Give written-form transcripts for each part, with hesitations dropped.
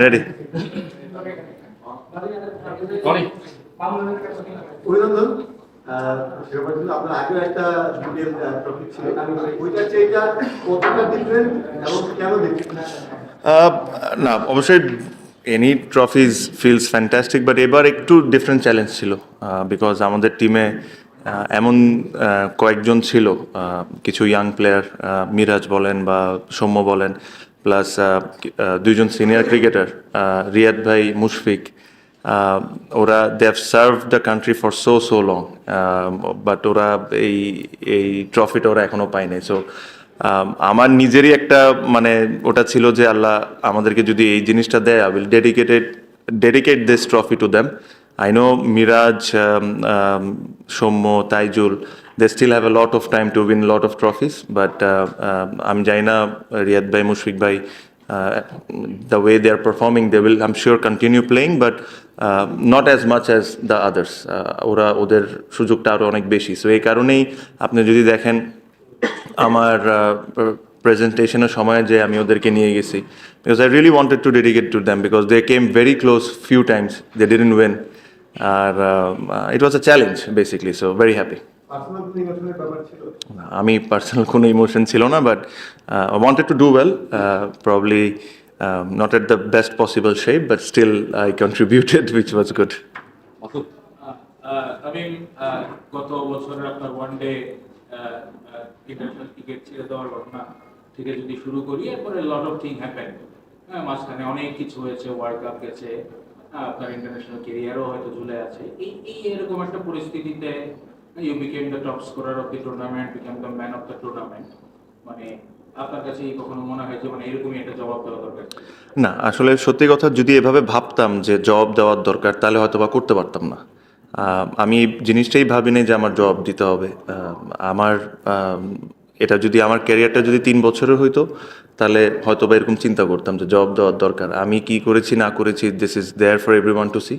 Ready? অভিনন্দন। আপনার আগেও একটা ডিটেল টপিক ছিল, ওইটার চেয়ে কতটা ডিফারেন্ট এবং কেন ডিফারেন্ট? না, অবশ্যই এনি ট্রফিজ ফিলস ফ্যান্টাস্টিক, বাট এবার একটু ডিফারেন্ট চ্যালেঞ্জ ছিল বিকজ আমাদের টিমে এমন কয়েকজন ছিল, কিছু ইয়াং প্লেয়ার, মিরাজ বলেন বা সৌম্য বলেন, প্লাস দুইজন সিনিয়র ক্রিকেটার, রিয়াদ ভাই, মুশফিক। ওরা they have serve the country for so long, but ওরা এই এই ট্রফিটা ওরা এখনও পায়নি। সো আমার নিজেরই একটা মানে ওটা ছিল যে আল্লাহ আমাদেরকে যদি এই জিনিসটা দেয়, I will dedicate this trophy to them. I know Miraj, Soumya, Taijul, they still have a lot of time to win a lot of trophies, but I'm Jaina, Riyad bhai, Mushfiq bhai, the way they are performing, they will, I'm sure, continue playing, but not as much as the others. ওরা ওদের সুযোগটা আরও অনেক বেশি। So এই কারণেই আপনি যদি দেখেন আমার প্রেজেন্টেশনের সময় যে আমি ওদেরকে নিয়ে গেছি, because I really wanted to dedicate to them because they came very close few times, they didn't win. আর it was a challenge basically, so very happy. আমি পার্সোনাল কোনো ইমোশন ছিল না, but I wanted to do well, probably not at the best possible shape, but still I contributed, which was good. Tamim, গত বছরের আপনার one day international cricket ছেড়ে দেওয়ার ঘটনা থেকে যদি শুরু করি, এরপরে লট অফ থিং হ্যাপেন, মাঝখানে অনেক কিছু হয়েছে, ওয়ার্ল্ড কাপ গেছে, আপনার ইন্টারন্যাশনাল ক্যারিয়ারও হয়তো ঝুলে আছে। এই এরকম একটা পরিস্থিতিতে you became the top scorer of the tournament, became the man of the tournament, মানে আপনার কাছে কখনো মনে হয় যে মানে এরকমই একটা জবাব দেওয়া দরকার? না, আসলে সত্যি কথা, যদি এভাবে ভাবতাম যে জবাব দেওয়ার দরকার, তাহলে হয়তো বা করতে পারতাম না। আমি এই জিনিসটাই ভাবিনি যে আমার জবাব দিতে হবে। আমার এটা যদি আমার ক্যারিয়ারটা যদি 3 বছরের হইতো, তাহলে হয়তো বা এরকম চিন্তা করতাম যে জবাব দেওয়ার দরকার। আমি কি করেছি না করেছি, this is there for everyone to see.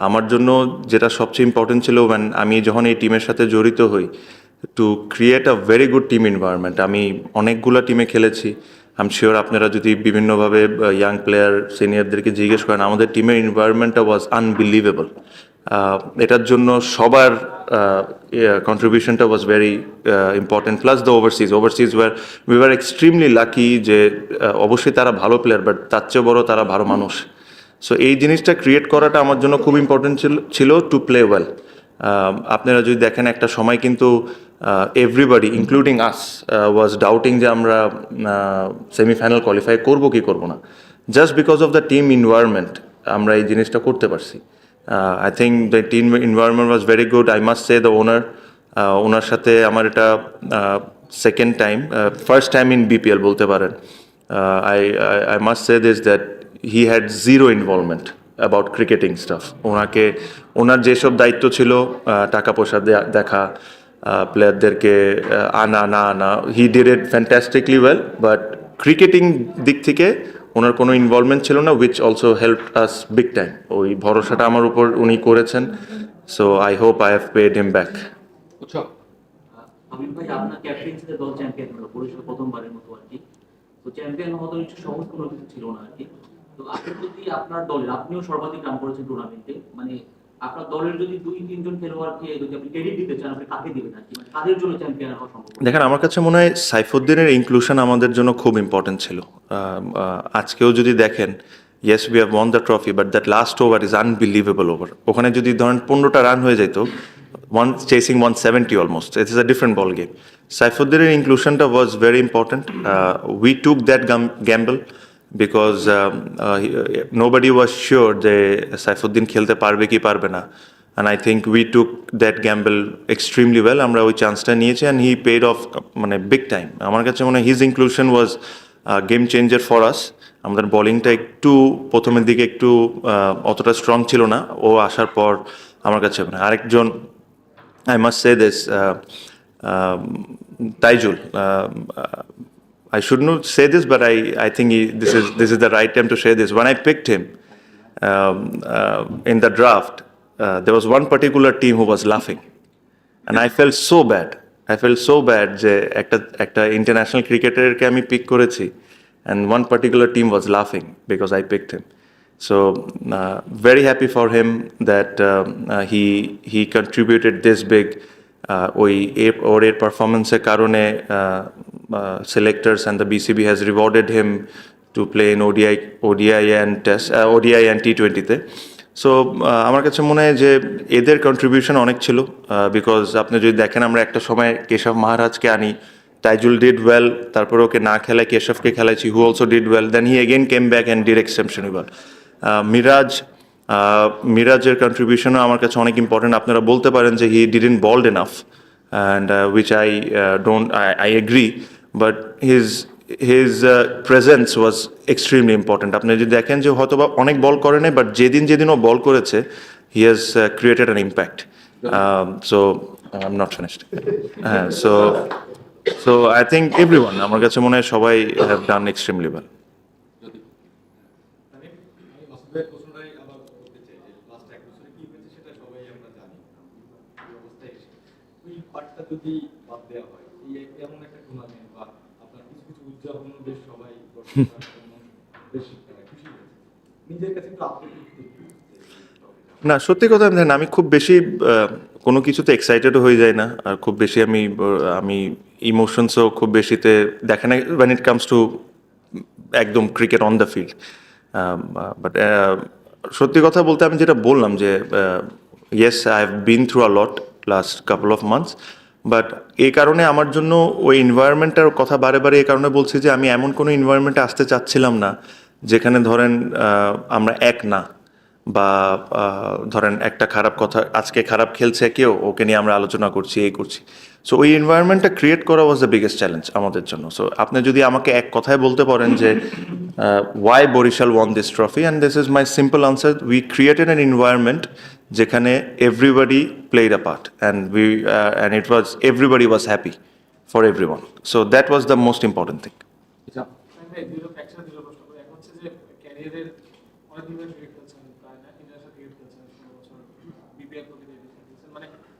আমার জন্য যেটা সবচেয়ে ইম্পর্টেন্ট ছিল, আমি যখন এই টিমের সাথে জড়িত হই, to create a very good team environment. আমি অনেকগুলো টিমে খেলেছি, আই এম শিওর আপনারা যদি বিভিন্নভাবে ইয়াং প্লেয়ার সিনিয়রদেরকে জিজ্ঞেস করেন, আমাদের টিমের এনভায়রনমেন্টটা ওয়াজ আনবিলিভেবল। এটার জন্য সবার কন্ট্রিবিউশনটা was very important, plus the overseas we were extremely lucky যে অবশ্যই তারা ভালো প্লেয়ার, বাট তার চেয়ে বড় তারা ভালো মানুষ। সো এই জিনিসটা ক্রিয়েট করাটা আমার জন্য খুব ইম্পর্টেন্ট ছিল টু প্লে ওয়েল। আপনারা যদি দেখেন, একটা সময় কিন্তু এভরিবডি ইনক্লুডিং আস ওয়াজ ডাউটিং যে আমরা সেমিফাইনাল কোয়ালিফাই করবো কি করবো না। Just because of the team environment আমরা এই জিনিসটা করতে পারছি। I think the team environment was very good. I must say the ওনার সাথে আমার এটা second time, first time in BPL বলতে পারেন। I must say this, that he had zero involvement about cricketing stuff. ওনার যেসব দায়িত্ব ছিল, টাকা পয়সা দেখা, প্লেয়ারদেরকে আনা, he did it fantastically well, but cricketing দিক থেকে ওনার কোনো ইনভলভমেন্ট ছিল না, which also help us big time. ওই ভরসাটা আমার উপর উনি করেছেন, so I hope I have paid him back. Tamim ভাই, আপনার ক্যাপ্টেন্সিতে দল চ্যাম্পিয়ন হলো বরিশাল প্রথমবারের মতো আর কি। তো চ্যাম্পিয়ন হওয়া তো একটু সহজ কোনো কিছু ছিল না আর কি। তো আপনি যদি আপনার দলের, আপনিও সর্বাধিক রান করেছেন টুর্নামেন্টে, মানে আপনার দলের যদি 2-3 জন খেলোয়াড়কে যদি আপনি ক্রেডিট দিতে চান, আপনি কাকে দিবেন আর কি, মানে কাদের জন্য চ্যাম্পিয়ন হওয়া সম্ভব? দেখেন, আমার কাছে মনে হয় সাইফুদ্দিনের ইনক্লুশন আমাদের জন্য খুব ইম্পর্টেন্ট ছিল। আজকেও যদি দেখেন, yes we have one the trophy, but that last over is unbelievable over. ওখানে যদি ধরেন 15টা রান হয়ে যেত, chasing 170 almost, it is a different ball game. Saifuddin's inclusion was very important. We took that gamble because nobody was sure that Saifuddin খেলতে পারবে কি পারবে না, and I think we took that gamble extremely well. আমরা ওই চান্সটা নিয়েছি, and he paid off মানে big time. আমার কাছে মনে হয় his inclusion was game changer for us. আমাদের বোলিংটা একটু প্রথমের দিকে একটু অতটা স্ট্রং ছিল না, ও আসার পর আমার কাছে আরেকজন, I must say this, Taijul. I should not say this, but I think this is the right time to say this. When I picked him in the draft, there was one particular team who was laughing, and I felt so bad. যে একটা international ক্রিকেটারকে আমি pick করেছি, and one particular team was laughing because I picked him. So very happy for him that he contributed this big. ওই ওর পারফরমেন্সের কারণে selectors and the BCB has rewarded him to play in ODI and T20 তে। So আমার কাছে মনে হয় যে এদের কন্ট্রিবিউশন অনেক ছিল, বিকজ আপনি যদি দেখেন আমরা একটা সময় কেশব মাহারাজকে আনি, তাইজুল ডিড ওয়েল, তারপরে ওকে না খেলায় কেশবকে খেলাইছি, who also did well, then he again came back and did exceptionally well. মিরাজের কন্ট্রিবিউশনও আমার কাছে অনেক ইম্পর্টেন্ট। আপনারা বলতে পারেন যে he didn't bowled enough, and which I agree, but his presence was extremely important. আপনি যদি দেখেন যে হয়তো বা অনেক বল করে নাই, বাট যেদিন ও বল করেছে he has created an impact. So I'm not finished. So I think everyone, আমার কাছে মনে হয় সবাই have done extremely well. যদি বাদ দেওয়া হয় এমন একটা টুর্নামেন্ট বা আপনার কিছু উদযাপন বেশ সবাই বেশ খুশি হয়েছে, নিজের কাছে একটু না, সত্যি কথা আমি খুব বেশি কোনো কিছুতে এক্সাইটেডও হয়ে যায় না, আর খুব বেশি আমি ইমোশনসও খুব বেশিতে দেখে না when it comes to একদম cricket on the field. But সত্যি কথা বলতে আমি যেটা বললাম যে yes, I have been through a lot last couple of months, but এই কারণে আমার জন্য ওই এনভায়রনমেন্টটার কথা বারে এই কারণে বলছি যে আমি এমন কোনো এনভায়রনমেন্টে আসতে চাচ্ছিলাম না যেখানে ধরেন আমরা এক না, বা ধরেন একটা খারাপ কথা, আজকে খারাপ খেলছে কেউ, ওকে নিয়ে আমরা আলোচনা করছি, এই করছি। সো ওই এনভায়রনমেন্টটা ক্রিয়েট করা ওয়াজ দ্য বিগেস্ট চ্যালেঞ্জ আমাদের জন্য। সো আপনি যদি আমাকে এক কথায় বলতে পারেন যে why Barishal won this trophy, and this is my simple answer, we created an environment যেখানে everybody played a part, and it was everybody was happy for everyone. So that was the most important thing.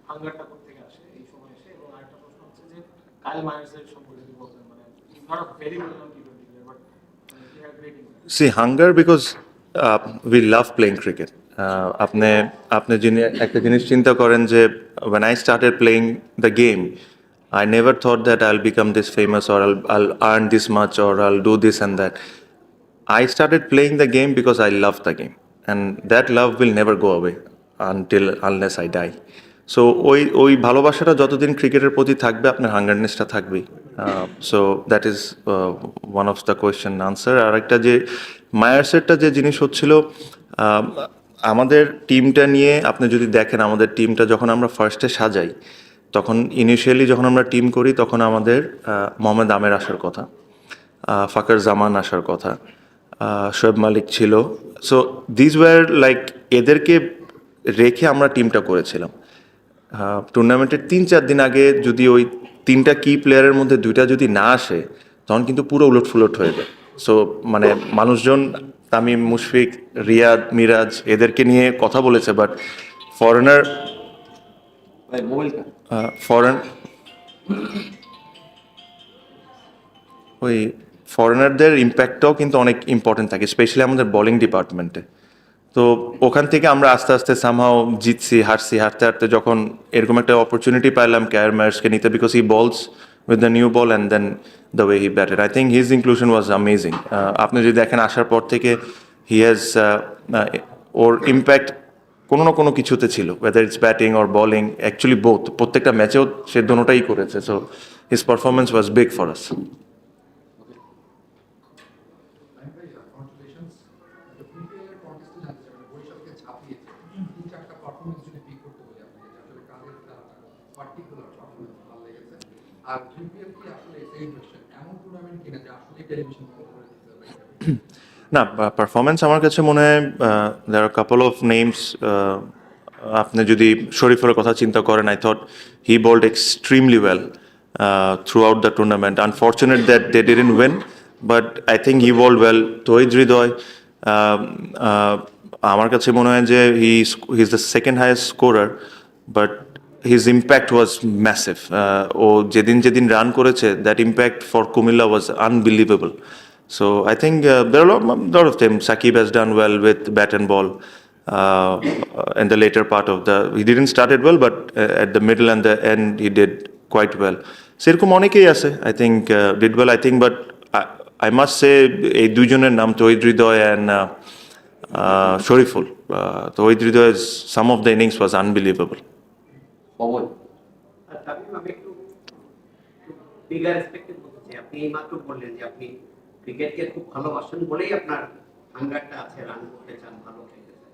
হাঙ্গারটা কোথা থেকে আসে এই সময় এসে? এবং আরেকটা প্রশ্ন হচ্ছে যে কাইল মায়ার্সের সম্পর্কে যদি বলতেন, মানে not a very well known T20 player, but he had great impact. See, hunger because we love playing cricket. আপনি একটা জিনিস চিন্তা করেন যে when I started playing the game, I never thought that I'll become this famous or I'll earn this much or I'll do this and that. I started playing the game because I love the game, and that love will never go away unless I die. So ওই ভালোবাসাটা যতদিন ক্রিকেটের প্রতি থাকবে, আপনার হাঙ্গারনেসটা থাকবেই। So that is one of the question answer. আর একটা যে মায়ার্সেরটা যে জিনিস হচ্ছিল, আমাদের টিমটা নিয়ে আপনি যদি দেখেন, আমাদের টিমটা যখন আমরা ফার্স্টে সাজাই, তখন ইনিশিয়ালি যখন আমরা টিম করি, তখন আমাদের মোহাম্মদ আমের আসার কথা, ফাকর জামান আসার কথা, শোয়েব মালিক ছিল। সো দিস ওয়ার লাইক, এদেরকে রেখে আমরা টিমটা করেছিলাম। টুর্নামেন্টের 3-4 দিন আগে যদি ওই 3টা কি প্লেয়ারের মধ্যে 2টা যদি না আসে, তখন কিন্তু পুরো উলটফুলট হয়ে যায়। সো মানে মানুষজন তামিম, মুশফিক, রিয়াদ, মিরাজ এদেরকে নিয়ে কথা বলেছে, বাট ফরেনারদের ইম্প্যাক্টটাও কিন্তু অনেক ইম্পর্টেন্ট থাকে, স্পেশালি আমাদের বোলিং ডিপার্টমেন্টে। তো ওখান থেকে আমরা আস্তে আস্তে সামহাও জিতছি, হারতে হারতে যখন এরকম একটা অপরচুনিটি পাইলাম কেয়ার মায়ার্সকে নিতে, because he bowls with the new ball and then the way he batted, I think his inclusion was amazing. আপনি যদি দেখেন আসার পর থেকে হি হ্যাজ ওর ইম্প্যাক্ট কোনো না কোনো কিছুতে ছিল, whether it's batting or bowling, actually both, প্রত্যেকটা ম্যাচেও সে দোনোটাই করেছে। So his performance was big for us. না, পারফরমেন্স আমার কাছে মনে হয় দেয়ার আর কাপল অফ নেমস। আপনি যদি শরীফের কথা চিন্তা করেন, I thought he bowled extremely well throughout the tournament. Unfortunate that they didn't win, but I think he bowled well. Towhid Hridoy, আমার কাছে মনে হয় যে he is the second highest scorer, but his impact was massive. ও যেদিন রান করেছে, that impact for Comilla was unbelievable. So I think there are lot of them. Shakib has done well with bat and ball in the later part of the. He didn't start it well, but at the middle and the end he did quite well. সেরকম অনেকেই আছে I think did well I think, but I must say এই দুইজনের নাম তহিদ হৃদয় and Shariful. Tohid Hridoy, some of the innings was unbelievable. অবয় আর তামিম, আমি একটু bigger expected করতে চাই। আপনি এইমাত্র বললেন যে আপনি ক্রিকেটকে খুব ভালোবাসেন বলেই আপনার হাঙ্গারটা আছে, রান করতে চান, ভালো খেলতে চান।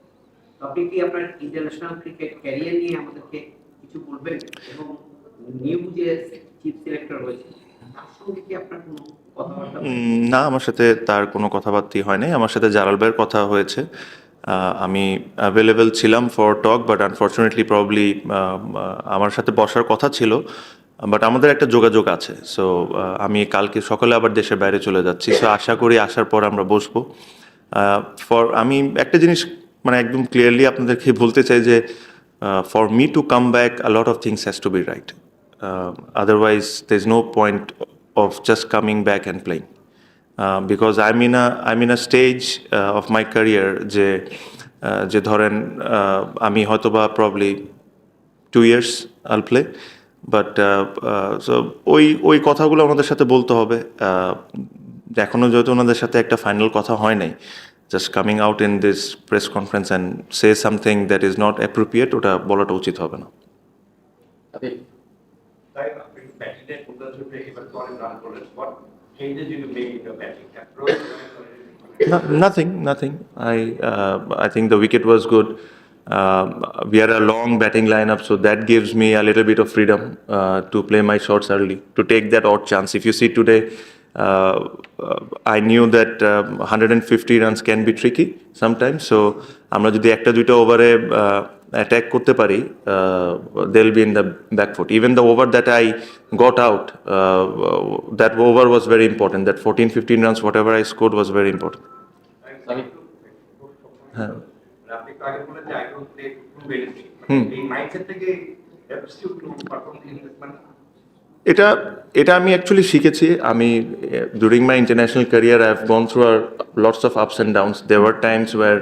তো আপনি কি আপনার ইন্টারন্যাশনাল ক্রিকেট ক্যারিয়ার নিয়ে আমাদেরকে কিছু বলবেন? এবং নিউ যে চিফ সিলেক্টর রয়েছে তার সঙ্গে কি আপনার কোনো কথাবার্তা? না, আমার সাথে তার কোনো কথাবার্তাই হয় নাই। আমার সাথে জালাল ভাইয়ের কথা হয়েছে। আমি অ্যাভেলেবেল ছিলাম for talk, but unfortunately probably আমার সাথে বসার কথা ছিল, বাট আমাদের একটা যোগাযোগ আছে। সো আমি কালকে সকালে আবার দেশের বাইরে চলে যাচ্ছি। সো আশা করি আসার পর আমরা বসবো। আমি একটা জিনিস মানে একদম ক্লিয়ারলি আপনাদেরকে বলতে চাই যে for me to come back a lot of things has to be right. Otherwise there's no point of just coming back and playing. Because I'm in a stage of my career যে ধরেন আমি হয়তোবা probably 2 years I'll play, but so ওই কথাগুলো ওনাদের সাথে বলতে হবে। এখনো যেহেতু ওনাদের সাথে একটা ফাইনাল কথা হয় নাই, just coming out in this press conference and say something that is not appropriate, ওটা বলাটা উচিত হবে না। আপনি তাই আপনি ব্যাটিংয়ে পূর্ণাঞ্চলে এবার তো অনেক রান করলেন। What changes you make in your batting approach? Nothing. I think the wicket was good. We had a long batting lineup, so that gives me a little bit of freedom to play my shots early, to take that odd chance. If you see today, I knew that 150 runs can be tricky sometimes. So আমরা যদি একটা দুইটা ওভারে attack করতে পারি, they'll be in the back foot. Even the over that I got out, that over was very important. That 14-15 runs, whatever I scored, was very important. হ্যাঁ, আপনি তো আগে বলেন যে I don't play to win anything. এই mindset থেকে helps you to perform in this manner? এটা আমি অ্যাকচুয়ালি শিখেছি। আমি during my international career I have gone through আর lots of ups and downs. There were times were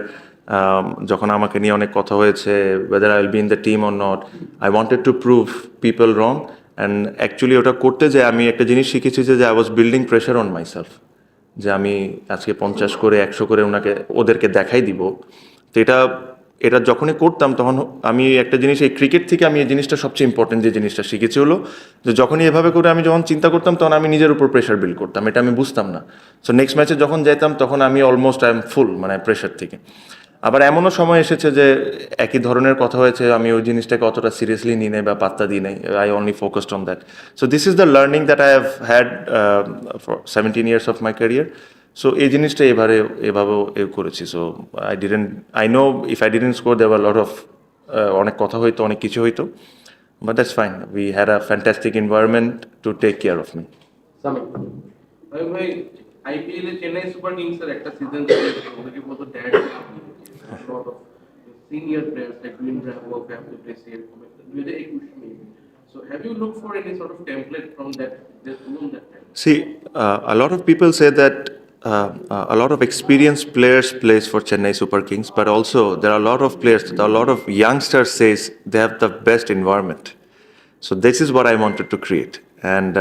যখন আমাকে নিয়ে অনেক কথা হয়েছে, whether I will be in the team or not, I wanted to prove people wrong. And actually ওটা করতে যে আমি একটা জিনিস শিখেছি যে I was building pressure on myself, যে আমি আজকে 50 করে 100 করে ওদেরকে দেখাই দিব। তো এটা যখনই করতাম তখন আমি একটা জিনিস, এই ক্রিকেট থেকে আমি এই জিনিসটা সবচেয়ে ইম্পর্টেন্ট যে জিনিসটা শিখেছি হলো যে যখনই এভাবে করে আমি যখন চিন্তা করতাম তখন আমি নিজের উপর প্রেশার বিল্ড করতাম, এটা আমি বুঝতাম না। সো নেক্সট ম্যাচে যখন যাইতাম তখন আমি অলমোস্ট আই এম ফুল, মানে প্রেশার থেকে। আবার এমনও সময় এসেছে যে একই ধরনের কথা হয়েছে, আমি ওই জিনিসটাকে অতটা সিরিয়াসলি নিই নাই বা পাত্তা দিই নাই। I only focused on that. So this is the learning that I have had for 17 years of my career. So এই জিনিসটা এভাবেও করেছি। So I know if I didn't score there were lot of অনেক কথা হইতো, অনেক কিছু হইতো, but that's fine. We had a fantastic environment to take care of me. ভাই আইপিএল এ চেন্নাই সুপার কিংস এর একটা সিজন চলেছে, ওদেরকে বলতো dad senior players like ডুইন Bravo have to play safe 2021 maybe. So have you looked for any sort of template from that time? See, a lot of people say that a lot of experienced players plays for Chennai Super Kings, but also there are a lot of players, a lot of youngsters says they have the best environment. So this is what I wanted to create, and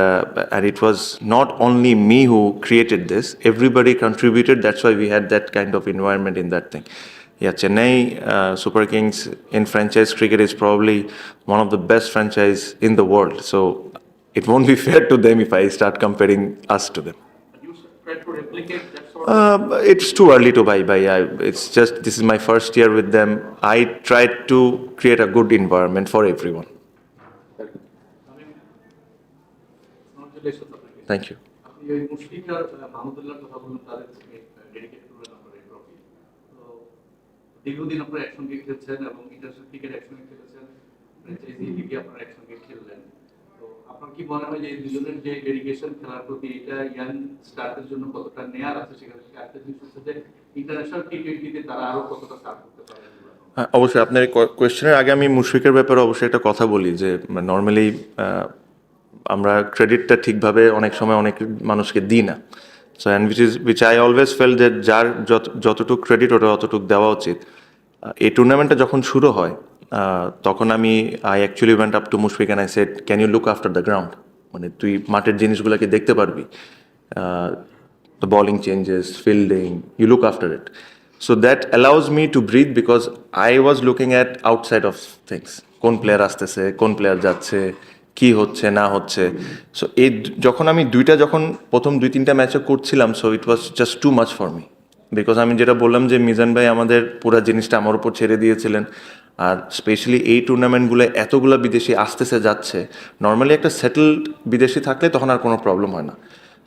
it was not only me who created this. Everybody contributed. That's why we had that kind of environment in that thing. Yeah, Chennai Super Kings in franchise cricket is probably one of the best franchise in the world. So it won't be fair to them if I start comparing us to them. You try to replicate that sort of It's too early to buy. It's just this is my first year with them. I tried to create a good environment for everyone. Congratulations আপনাকে। Thank you. আপনি ওই মুশফিকর মাহমুদুল্লাহর কথা বলুন, তাদের dedicate করলেন আপনার এই trophy. তো দীর্ঘদিন আপনারা একসঙ্গে খেলছেন এবং ইন্টারন্যাশনাল ক্রিকেট একসঙ্গে খেলেছেন, ফ্র্যাঞ্চাইজি লিগে আপনারা একসঙ্গে খেললেন। তো আপনার কি মনে হয় যে এই দুজনের যে ডেডিকেশন খেলার প্রতি, এটা ইয়াং স্টারদের জন্য কতটা নেয়ার আছে? সেখান থেকে একটা জিনিস হচ্ছে যে ইন্টারন্যাশনাল টি-20 তারা আরো কতটা সার্ভ করতে পারে? হ্যাঁ, অবশ্যই আপনার কোয়েশ্চেনের আগে আমি মুশফিকের ব্যাপারে অবশ্যই একটা কথা বলি যে নর্মালি আমরা ক্রেডিটটা ঠিকভাবে অনেক সময় অনেক মানুষকে দিই না। So and which I always felt that যার যতটুকু ক্রেডিট ওটা অতটুকু দেওয়া উচিত। এই টুর্নামেন্টটা যখন শুরু হয় তখন আমি actually went up to Mushfiq and I said can you look after the ground, মানে তুই মাঠের জিনিসগুলোকে দেখতে পারবি, the bowling changes, fielding, you look after it. So that allows me to breathe because I was looking at outside of things. কোন player আসতেছে, কোন player যাচ্ছে, কি হচ্ছে না হচ্ছে। সো এই যখন আমি প্রথম 2-3টা ম্যাচে করছিলাম, so it was just too much for me, because আমি যেটা বললাম যে মিজান ভাই আমাদের পুরো জিনিসটা আমার উপর ছেড়ে দিয়েছিলেন। আর স্পেশালি এই টুর্নামেন্টগুলো এতগুলো বিদেশি আসতেছে যাচ্ছে, নর্মালি একটা সেটেলড বিদেশি থাকলে তখন আর কোনো প্রবলেম হয় না।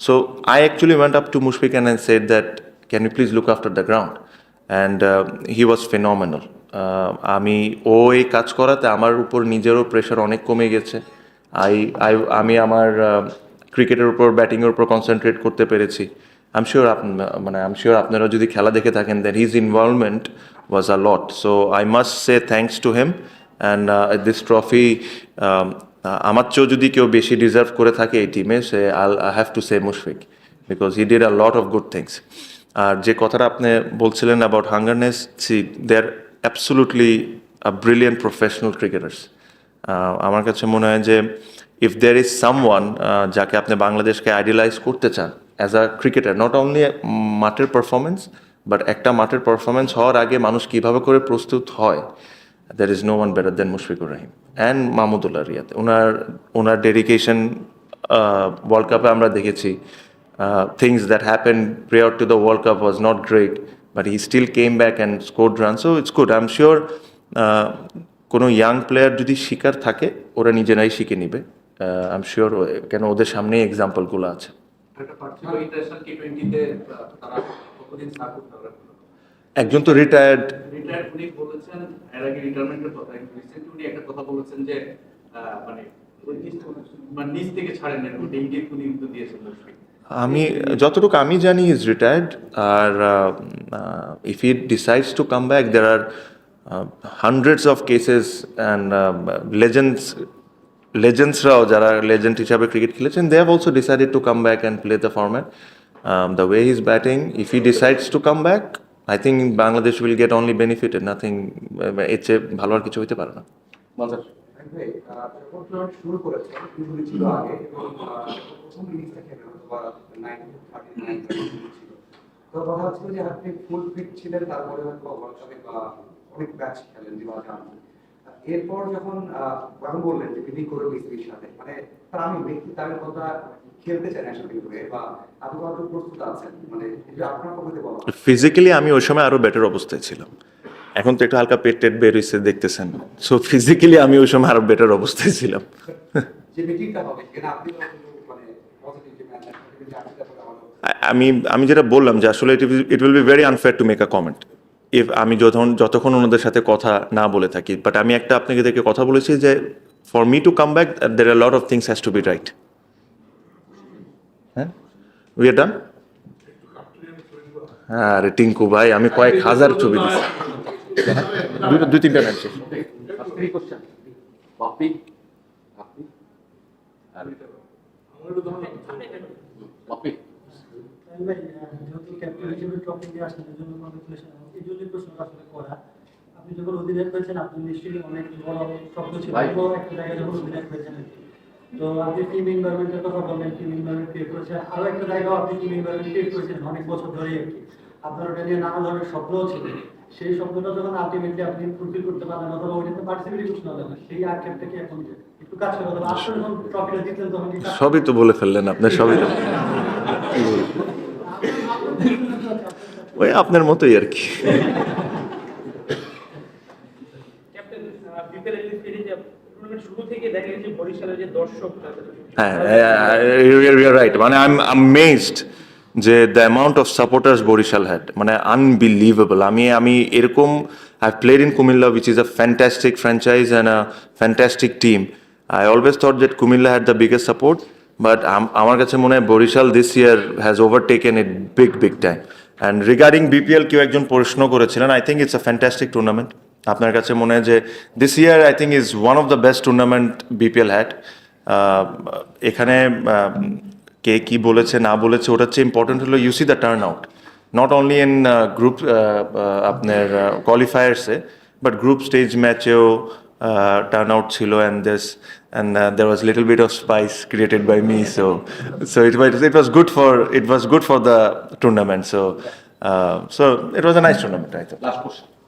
So I actually went up to Mushfiq and I said that, can you please look after the ground? And he was phenomenal. আমি এই কাজ করাতে আমার উপর নিজেরও প্রেশার অনেক কমে গেছে। আমি আমার ক্রিকেটের উপর, ব্যাটিংয়ের উপর কনসেন্ট্রেট করতে পেরেছি। আই এম শিওর আপনারা যদি খেলা দেখে থাকেন, that his involvement was a lot. So I must say thanks to him and this trophy আমার চেয়েও যদি কেউ বেশি ডিজার্ভ করে থাকে এই টিমে, সে I have to say Mushfiq, because he did a lot of good things. আর যে কথাটা আপনি বলছিলেন about hungerness, they are absolutely brilliant professional cricketers. আমার কাছে মনে হয় যে ইফ দেয়ার ইজ সামওয়ান যাকে আপনি বাংলাদেশকে আইডিয়ালাইজ করতে চান as a cricketer, not only মাঠের পারফরমেন্স, বাট একটা মাঠের পারফরমেন্স হওয়ার আগে মানুষ কীভাবে করে প্রস্তুত হয়, there is no one better than Mushfiqur Rahim and Mahmudullah Riyad. Owner dedication world কাপে আমরা দেখেছি। Things that happened prior to the World Cup was not great, but he still came back and scored runs. So it's good. I'm sure কোনো young player যদি শিকার থাকে ওরা নিজেরাই শিখে নিবে। I'm sure কেন ওদের সামনেই এক্সাম্পলগুলো আছে। ইন্টারন্যাশনাল টি20-তে তারা কতদিন সাপোর্ট করে? একজন তো রিটায়ার্ড উনি বলেছেন এর আগে রিটায়ারমেন্টের কথা, রিসেন্টলি উনি একটা কথা বলেছেন যে মানে নিজ থেকে ছাড়েন না, ওটা ইঙ্গিত উনি কিন্তু দিয়েছেন। আমি যতটুকু আমি জানি ইজ রিটায়ার্ড। আর if he decides to come back, there are hundreds of cases and লেজেন্ডসরাও যারা লেজেন্ড হিসাবে ক্রিকেট খেলেছেন, they have also decided to come back and play the format the way he is batting. If he decides to come back, I think Bangladesh will get only benefited, nothing, এর চেয়ে ভালো আর কিছু হইতে পারে না। শুরু করেছে কিন্তু ছিল আগে প্রথম ইনিংসটা খেলে অথবা 1939 ছিল, তো কথা হচ্ছে যে আপনি ফুল ফিট ছিলেন, তারপরে হয়তো ওয়ার্ল্ড কাপে বা অনেক ম্যাচ খেলেন দিবাজান। এরপর যখন এখন বললেন যে বিধি করে বিসিবির সাথে, মানে তার আমি ব্যক্তি তার কথা খেলতে চাই ন্যাশনাল টিমে বা আপনি কত প্রস্তুত আছেন, মানে যে আপনার পক্ষে বলা ফিজিক্যালি আমি ওই সময় আরো বেটার অবস্থায় ছিলাম। এখন তো একটু হালকা পেট বের হয়েছে দেখতেছেন। সো ফিজিক্যালি আমি ওই সময় আরো বেটার অবস্থায় ছিলাম। যে মিটিংটা হবে কিনা আপনি মানে পজিটিভ যে ম্যাচ আমি যেটা বললাম যে আসলে it will be very unfair to make a comment if আমি যতক্ষণ ওনাদের সাথে কথা না বলে থাকি। বাট আমি একটা আপনাকে দেখে কথা বলেছি যে for me to come back there are lot of things has to be right. হ্যাঁ, উই আর ডান। হ্যাঁ আরে টিঙ্কু ভাই, আমি কয়েক হাজার ছবি দিচ্ছি, 2-3টা ম্যাচ। আপনি যখন অধিনায়ক হয়েছেন, আপনি নিশ্চয়ই অনেক বড় স্বপ্ন ছিল, একটা জায়গায় যখন অধিনায়ক হয়েছেন, তো আপনি টিম এনভায়রনমেন্টের কথা বললেন, টিম এনভায়রনমেন্ট ক্রিয়েট করেছেন, আরো একটা জায়গাও আপনি টিম এনভায়রনমেন্ট ক্রিয়েট করেছেন অনেক বছর ধরেই আর কি। আপনার ওটা নিয়ে নানা ধরনের স্বপ্নও ছিল, সেই স্বপ্নটা যখন আলটিমেটলি আপনি ফুলফিল করতে পারলেন অথবা ওইটাতে পার্টিসিপেট করতে পারলেন না, সেই আক্ষেপটা কি এখন একটু কাজ করে অথবা আসলে যখন ট্রফিটা জিতলেন তখন কি সবই তো বলে ফেললেন আপনি, সবই তো ওই আপনার মতোই আর কি। হ্যাঁ, রাইট, মানে আই এম অ্যামেজড যে the amount of supporters Barishal had, মানে আনবিলিভেবল। আমি এরকম I played in Comilla which is a fantastic franchise and a fantastic team. I always thought that Comilla had the biggest support, but আমার কাছে মনে হয় Barishal this year has overtaken it big time. And regarding BPL কেউ একজন প্রশ্ন করেছিলেন, I think it's a fantastic tournament. আপনার কাছে মনে হয় যে this year I think is one of the best tournament BPL had. এখানে কে কি বলেছে না বলেছে ওটার চেয়ে ইম্পর্টেন্ট হলো you see the turn out not only in group আপনার কোয়ালিফায়ার্সে বাট গ্রুপ স্টেজ ম্যাচেও টার্ন আউট ছিল and there was a little bit of spice created by me so it was good for the tournament so it was a nice tournament I thought. Last question.